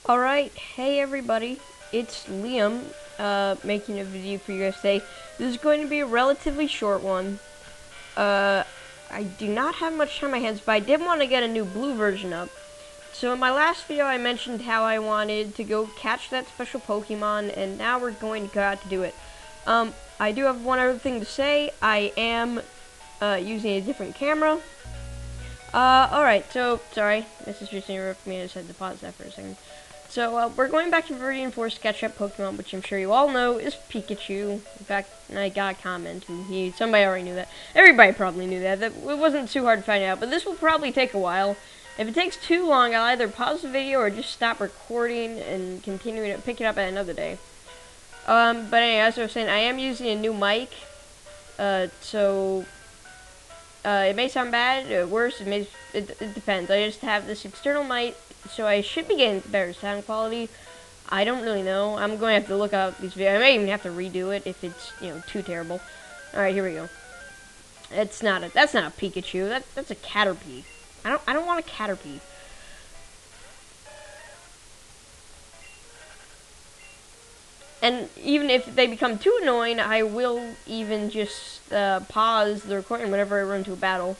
Alright, hey everybody, it's Liam, making a video for you guys today. This is going to be a relatively short one. I do not have much time on my hands, but I did want to get a new blue version up. So in my last video I mentioned how I wanted to go catch that special Pokemon, and now we're going to go out to do it. I do have one other thing to say. I am, using a different camera. Alright, so, sorry, this is just interrupting me. I just had to pause that for a second. So, we're going back to Viridian Forest to catch that Pokemon, which I'm sure you all know is Pikachu. In fact, I got a comment, and somebody already knew that. Everybody probably knew that. It wasn't too hard to find out, but this will probably take a while. If it takes too long, I'll either pause the video or just stop recording and continue to pick it up at another day. But anyway, as I was saying, I am using a new mic, so it may sound bad or worse. It depends. I just have this external mic, so I should be getting better sound quality. I don't really know. I'm going to have to look up these videos. I may even have to redo it if it's too terrible. All right, here we go. That's not a Pikachu. That's a Caterpie. I don't want a Caterpie. And even if they become too annoying, I will even just pause the recording whenever I run into a battle.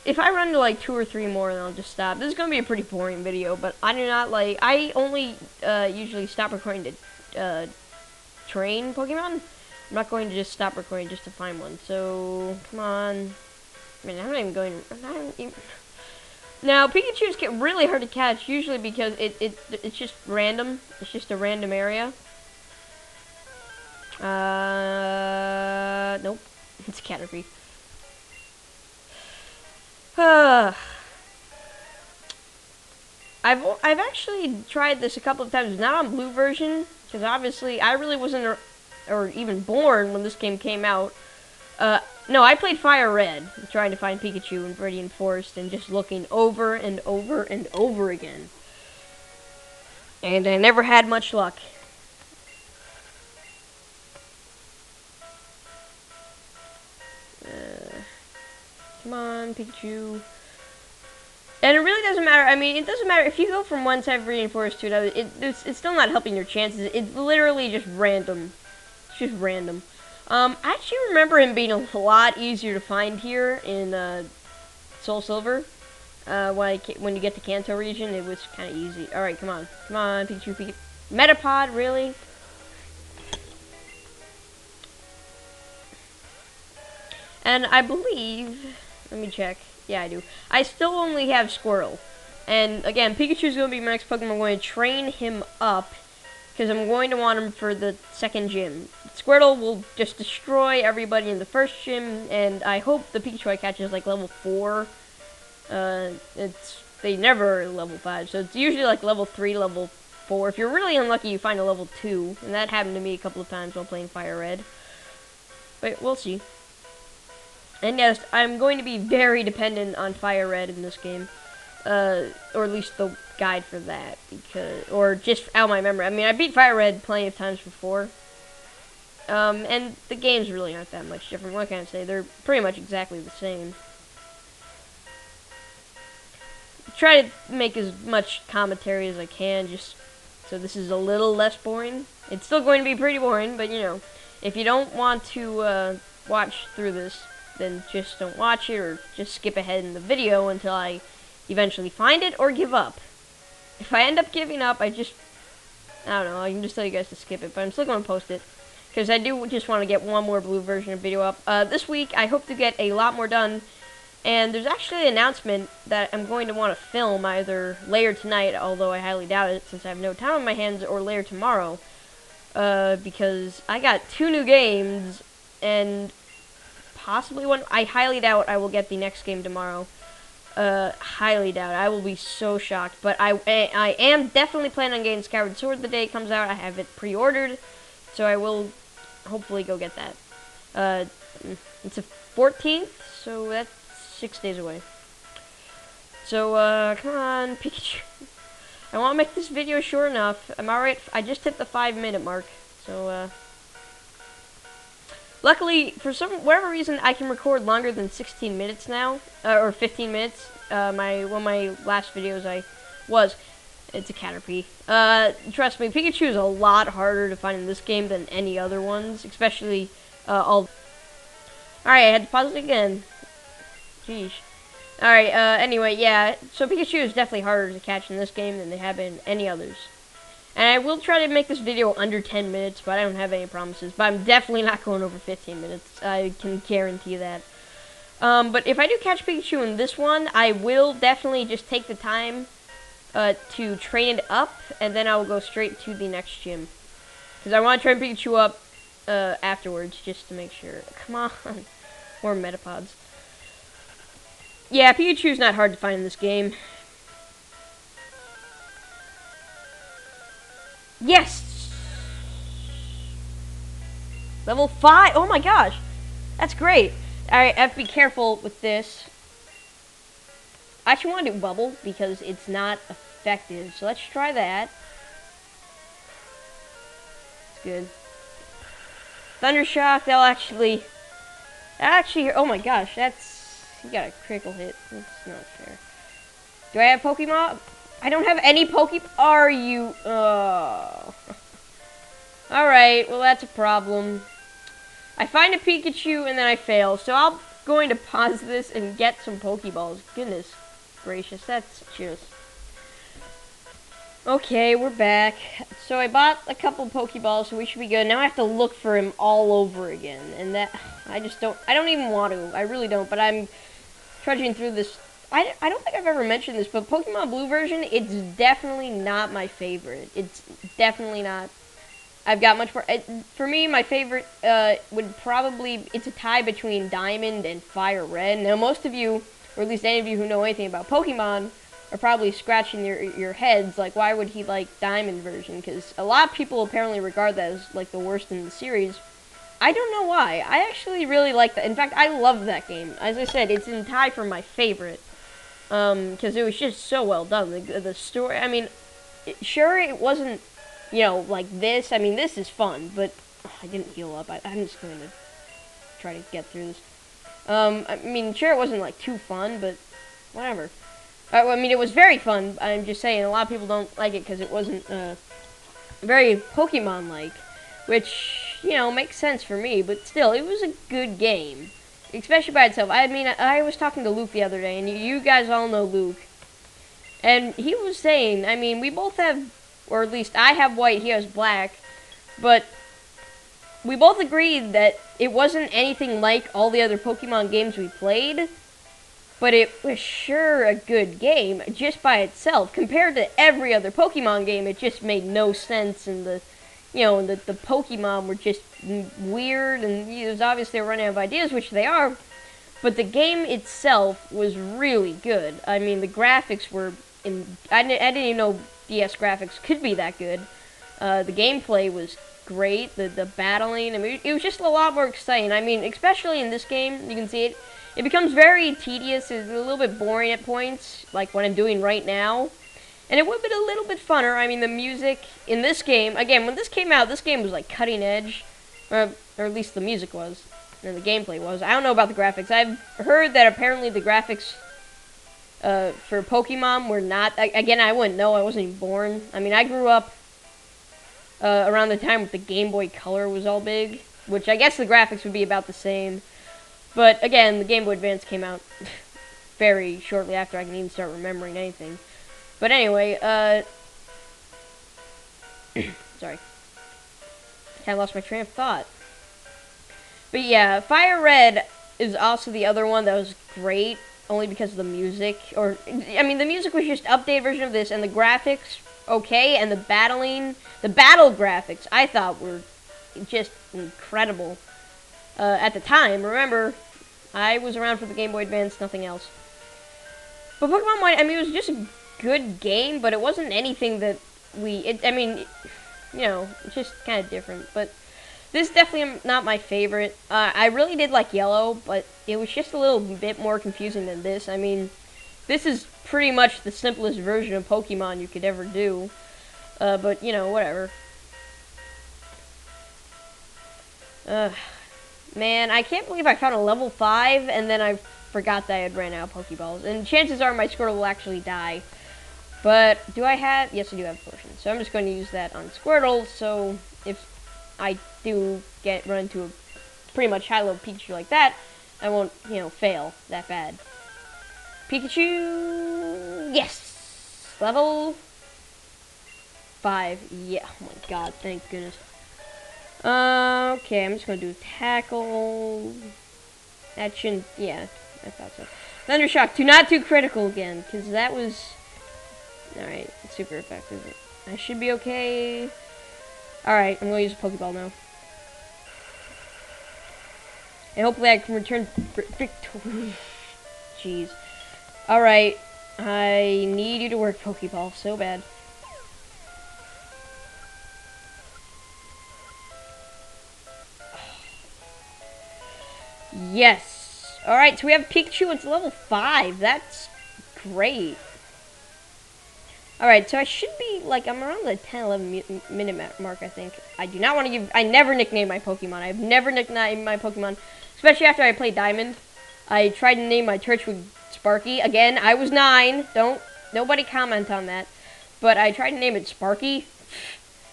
If I run to like 2 or 3 more, then I'll just stop. This is going to be a pretty boring video, but I do not like... I only usually stop recording to train Pokemon. I'm not going to just stop recording just to find one. So, come on. I mean, I'm not even going... Now, Pikachus get really hard to catch, usually because it's just random. It's just a random area. Nope. It's a Caterpie. I've actually tried this a couple of times, not on blue version, because obviously I really wasn't or even born when this game came out. No, I played Fire Red, trying to find Pikachu in Viridian Forest and just looking over and over and over again. And I never had much luck. Come on, Pikachu. And it really doesn't matter. I mean, it doesn't matter if you go from one side of Viridian Forest to another. It's still not helping your chances. It's literally just random. It's just random. I actually remember him being a lot easier to find here in Soul Silver. When you get to Kanto region, it was kind of easy. All right, come on, Pikachu, Pikachu. Metapod, really? And I believe, let me check. Yeah, I do. I still only have Squirtle. And again, Pikachu's going to be my next Pokemon. I'm going to train him up because I'm going to want him for the second gym. Squirtle will just destroy everybody in the first gym, and I hope the Pikachu I catch is like level 4. They never are level 5, so it's usually like level 3, level 4. If you're really unlucky, you find a level 2, and that happened to me a couple of times while playing Fire Red. But we'll see. And yes, I'm going to be very dependent on Fire Red in this game. Or at least the guide for that. Or just out of my memory. I mean, I beat Fire Red plenty of times before. And the games really aren't that much different. What can I say? They're pretty much exactly the same. Try to make as much commentary as I can, just so this is a little less boring. It's still going to be pretty boring, but if you don't want to watch through this, then just don't watch it, or just skip ahead in the video until I eventually find it, or give up. If I end up giving up, I don't know, I can just tell you guys to skip it, but I'm still going to post it, because I do just want to get one more blue version of video up. This week, I hope to get a lot more done, and there's actually an announcement that I'm going to want to film either later tonight, although I highly doubt it, since I have no time on my hands, or later tomorrow, because I got 2 new games, and possibly one. I highly doubt I will get the next game tomorrow. Highly doubt. I will be so shocked. But I am definitely planning on getting Skyward Sword the day it comes out. I have it pre-ordered, so I will hopefully go get that. It's a 14th, so that's 6 days away. So, come on, Pikachu. I want to make this video short enough. I'm alright. I just hit the 5-minute mark, so, luckily, for whatever reason, I can record longer than 16 minutes now, or 15 minutes. One of my last videos I was. It's a Caterpie. Trust me, Pikachu is a lot harder to find in this game than any other ones, especially, all... Alright, I had to pause it again. Jeez. Alright, anyway, yeah, so Pikachu is definitely harder to catch in this game than they have in any others. And I will try to make this video under 10 minutes, but I don't have any promises. But I'm definitely not going over 15 minutes. I can guarantee that. But if I do catch Pikachu in this one, I will definitely just take the time to train it up, and then I will go straight to the next gym. Because I want to train Pikachu up afterwards, just to make sure. Come on. More Metapods. Yeah, Pikachu's not hard to find in this game. Yes! Level 5! Oh my gosh! That's great! Alright, I have to be careful with this. I actually want to do Bubble, because it's not effective. So let's try that. It's good. Thundershock, that'll actually... oh my gosh, that's... You got a critical hit. That's not fair. Do I have Pokemon? I don't have any Are you... Oh. Alright, well that's a problem. I find a Pikachu and then I fail. So I'm going to pause this and get some Pokeballs. Goodness gracious, that's just... Okay, we're back. So I bought a couple Pokeballs, so we should be good. Now I have to look for him all over again. And that... I don't even want to. I really don't, but I'm trudging through this. I don't think I've ever mentioned this, but Pokemon Blue version, it's definitely not my favorite. It's definitely not. I've got much more. For me, my favorite would probably, it's a tie between Diamond and Fire Red. Now, most of you, or at least any of you who know anything about Pokemon, are probably scratching your heads, like, why would he like Diamond version? Because a lot of people apparently regard that as, like, the worst in the series. I don't know why. I actually really like that. In fact, I love that game. As I said, it's in tie for my favorite. Because it was just so well done. The story, I mean, sure, it wasn't, you know, like this. I mean, this is fun, but I didn't heal up. I'm just going to try to get through this. I mean, sure, it wasn't, like, too fun, but whatever. I mean, it was very fun. I'm just saying, a lot of people don't like it because it wasn't, very Pokemon-like. Which, you know, makes sense for me, but still, it was a good game. Especially by itself. I mean, I was talking to Luke the other day, and you guys all know Luke. And he was saying, I mean, we both have, or at least I have white, he has black, but we both agreed that it wasn't anything like all the other Pokemon games we played, but it was sure a good game, just by itself. Compared to every other Pokemon game, it just made no sense, and the Pokemon were just weird, and it was obvious they were running out of ideas, which they are, but the game itself was really good. I mean, the graphics were, I didn't even know DS graphics could be that good. The gameplay was great, the battling, I mean, it was just a lot more exciting. I mean, especially in this game, you can see it becomes very tedious, it's a little bit boring at points, like what I'm doing right now. And it would have been a little bit funner. I mean, the music in this game, again, when this came out, this game was like cutting edge, or at least the music was, and the gameplay was. I don't know about the graphics. I've heard that apparently the graphics for Pokemon were not, again, I wouldn't know, I wasn't even born. I mean, I grew up around the time the Game Boy Color was all big, which I guess the graphics would be about the same. But again, the Game Boy Advance came out very shortly after I can even start remembering anything. But anyway, sorry. I lost my train of thought. But yeah, Fire Red is also the other one that was great, only because of the music. Or, I mean, the music was just updated version of this, and the graphics, okay, and the battle graphics, I thought were just incredible. At the time, remember, I was around for the Game Boy Advance, nothing else. But Pokemon White, I mean, it was just a good game, but it wasn't anything that I mean, you know, it's just kind of different. But this is definitely not my favorite. I really did like Yellow, but it was just a little bit more confusing than this. I mean, this is pretty much the simplest version of Pokemon you could ever do. But, you know, whatever. Man, I can't believe I found a level 5, and then I forgot that I had ran out of Pokeballs. And chances are my Squirtle will actually die. But do I have? Yes, I do have a potion. So I'm just going to use that on Squirtle. So if I do run into a pretty much high level Pikachu like that, I won't, fail that bad. Pikachu, yes, level 5. Yeah. Oh my God, thank goodness. Okay, I'm just gonna do tackle. That shouldn't. Yeah, I thought so. Thundershock. Do not do critical again, because that was. Alright, super effective. I should be okay. Alright, I'm going to use a Pokeball now. And hopefully I can return victory. Jeez. Alright, I need you to work Pokeball so bad. Yes. Alright, so we have Pikachu. It's level 5. That's great. Alright, so I should be, like, I'm around the 10-11 minute mark, I think. I do not want to give, I never nickname my Pokemon. I've never nicknamed my Pokemon, especially after I played Diamond. I tried to name my Turtwig Sparky. Again, I was 9. Nobody comment on that. But I tried to name it Sparky.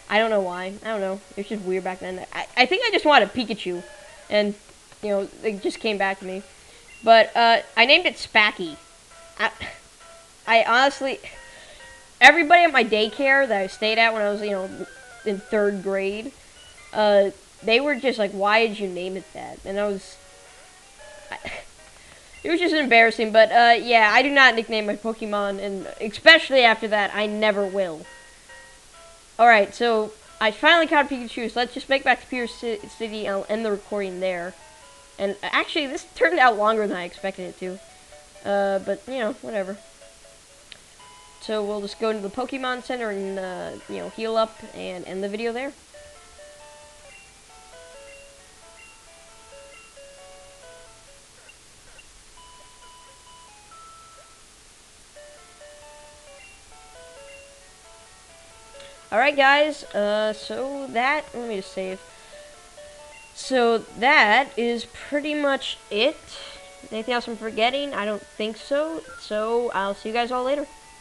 I don't know why. I don't know. It was just weird back then. I think I just wanted Pikachu. And, it just came back to me. But, I named it Spacky. I honestly... Everybody at my daycare that I stayed at when I was, in 3rd grade, they were just like, why did you name it that? And it was just embarrassing, but, yeah, I do not nickname my Pokemon, and especially after that, I never will. Alright, so, I finally caught Pikachu, so let's just make back to Pier City, and I'll end the recording there. And, actually, this turned out longer than I expected it to. But, whatever. So we'll just go into the Pokemon Center and, heal up and end the video there. Alright guys, so that, let me just save. So that is pretty much it. Anything else I'm forgetting? I don't think so. So I'll see you guys all later.